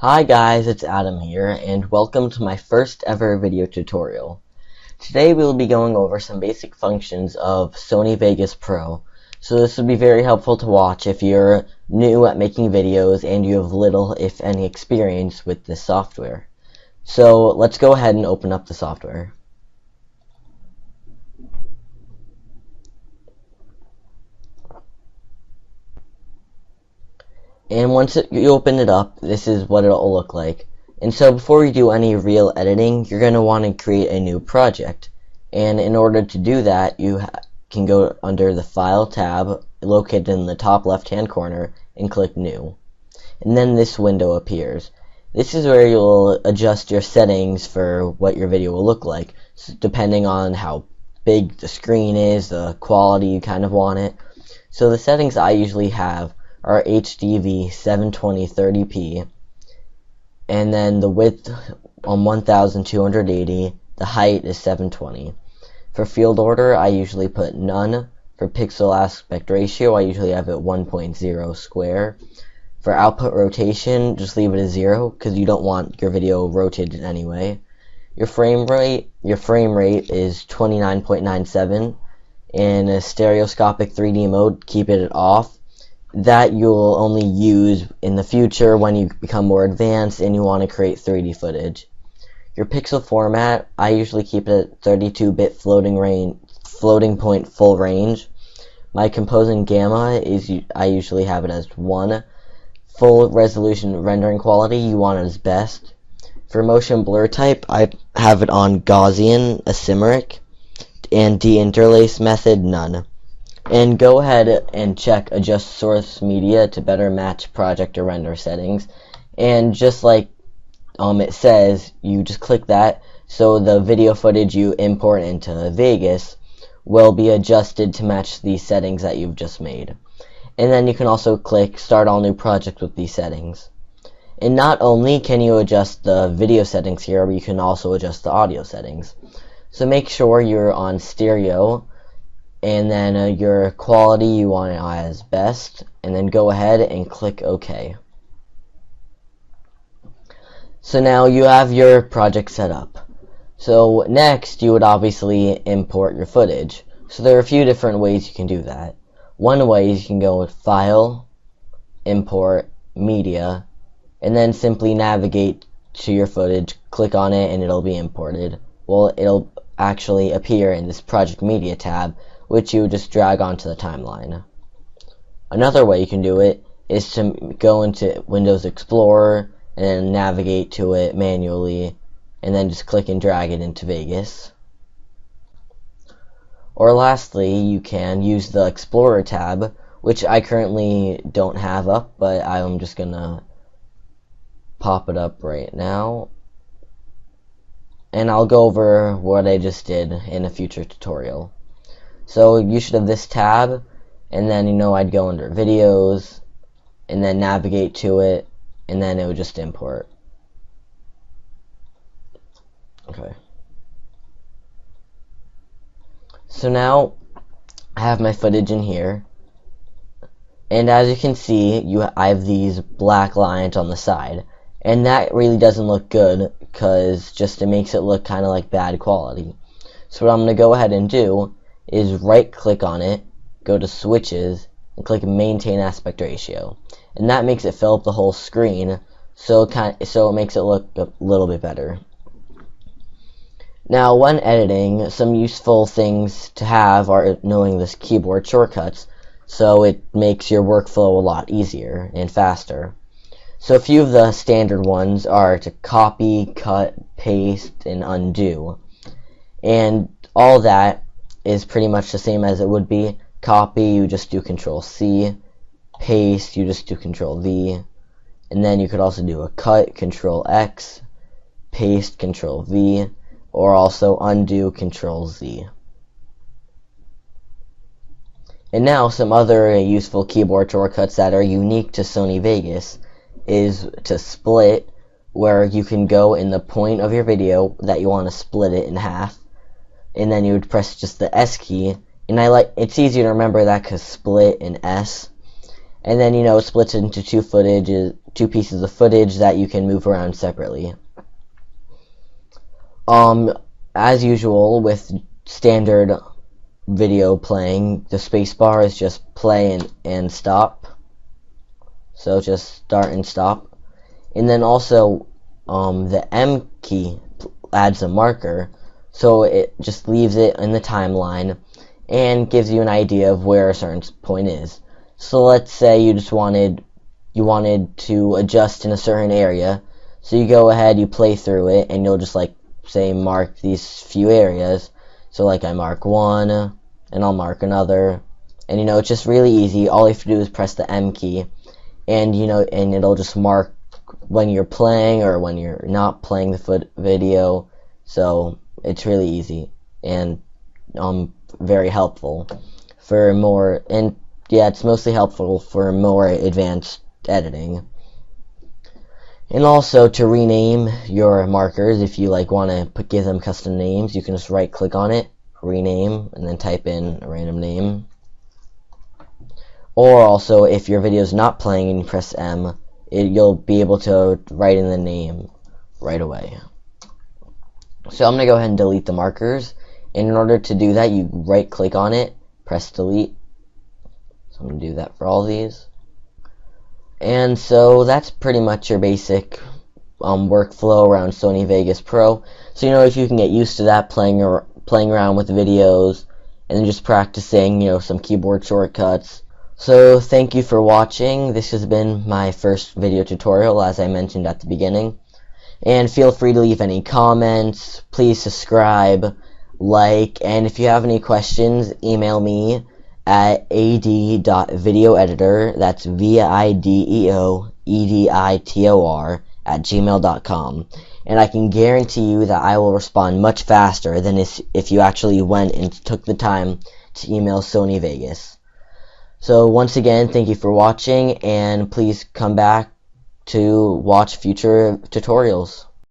Hi guys, it's Adam here, and welcome to my first ever video tutorial. Today we will be going over some basic functions of Sony Vegas Pro, so this would be very helpful to watch if you're new at making videos and you have little, if any, experience with this software. So let's go ahead and open up the software. And once you open it up, this is what it'll look like. And so before you do any real editing, you're going to want to create a new project. And in order to do that, you can go under the File tab located in the top left-hand corner and click New. And then this window appears. This is where you'll adjust your settings for what your video will look like, so depending on how big the screen is, the quality you kind of want it. So the settings I usually have are HDV 720/30p, and then the width on 1280, the height is 720. For field order, I usually put none. For pixel aspect ratio, I usually have it 1.0 square. For output rotation, just leave it as 0 because you don't want your video rotated anyway. Your frame rate is 29.97. In a stereoscopic 3D mode, keep it off. That you'll only use in the future when you become more advanced and you want to create 3D footage. Your pixel format, I usually keep it at 32-bit floating point full range. My composing gamma is I usually have it as 1. Full resolution rendering quality, you want it as best. For motion blur type, I have it on Gaussian, asymmetric, and deinterlace method, none. And go ahead and check adjust source media to better match project or render settings. And just like it says, you just click that, so the video footage you import into Vegas will be adjusted to match the settings that you've just made. And then you can also click start all new project with these settings. And not only can you adjust the video settings here, but you can also adjust the audio settings. So make sure you're on stereo, and then your quality you want it as best, and then go ahead and click OK. So now you have your project set up. So next you would obviously import your footage. So there are a few different ways you can do that. One way is you can go with File, Import, Media, and then simply navigate to your footage, click on it, and it'll be imported. Well, it'll actually appear in this Project Media tab, which you just drag onto the timeline. Another way you can do it is to go into Windows Explorer and then navigate to it manually, and then just click and drag it into Vegas. Or lastly, you can use the Explorer tab, which I currently don't have up, but I'm just gonna pop it up right now. And I'll go over what I just did in a future tutorial. So you should have this tab, and then I'd go under videos, and then navigate to it, and then it would just import. Okay. So now I have my footage in here, and as you can see, I have these black lines on the side, and that really doesn't look good because it makes it look kind of like bad quality. So what I'm going to go ahead and do is right click on it, go to switches, and click maintain aspect ratio, and that makes it fill up the whole screen, so it makes it look a little bit better. Now when editing, some useful things to have are knowing this keyboard shortcuts, so it makes your workflow a lot easier and faster. So a few of the standard ones are to copy, cut, paste, and undo, and all that is pretty much the same as it would be. Copy, you just do Control-C. Paste, you just do Control-V. And then you could also do a cut, Control-X. Paste, Control-V. Or also undo, Control-Z. And now some other useful keyboard shortcuts that are unique to Sony Vegas is to split, where you can go in the point of your video that you want to split it in half, and then you would press just the S key, and it's easier to remember that because split and S. and then it splits into two pieces of footage that you can move around separately. As usual with standard video playing, the spacebar is just play and stop. So just start and stop. And then also the M key adds a marker, so it just leaves it in the timeline and gives you an idea of where a certain point is. So let's say you wanted to adjust in a certain area, so you go ahead, you play through it, and you'll just say mark these few areas. So I mark one, and I'll mark another, and it's just really easy. All you have to do is press the M key, and and it'll just mark when you're playing or when you're not playing the video. So it's really easy and very helpful for more, and yeah, it's mostly helpful for more advanced editing. And also to rename your markers, if you want to give them custom names, you can just right click on it, rename, and then type in a random name. Or also, if your video is not playing and you press M, you'll be able to write in the name right away. So I'm going to go ahead and delete the markers. And in order to do that, you right click on it, press delete. So I'm going to do that for all these. And so that's pretty much your basic workflow around Sony Vegas Pro. So if you can get used to that, playing around with videos and then just practicing some keyboard shortcuts. So thank you for watching. This has been my first video tutorial, as I mentioned at the beginning. And feel free to leave any comments. Please subscribe, and if you have any questions, email me at ad.videoeditor, that's videoeditor @gmail.com. And I can guarantee you that I will respond much faster than if you actually went and took the time to email Sony Vegas. So once again, thank you for watching, and please come back to watch future tutorials.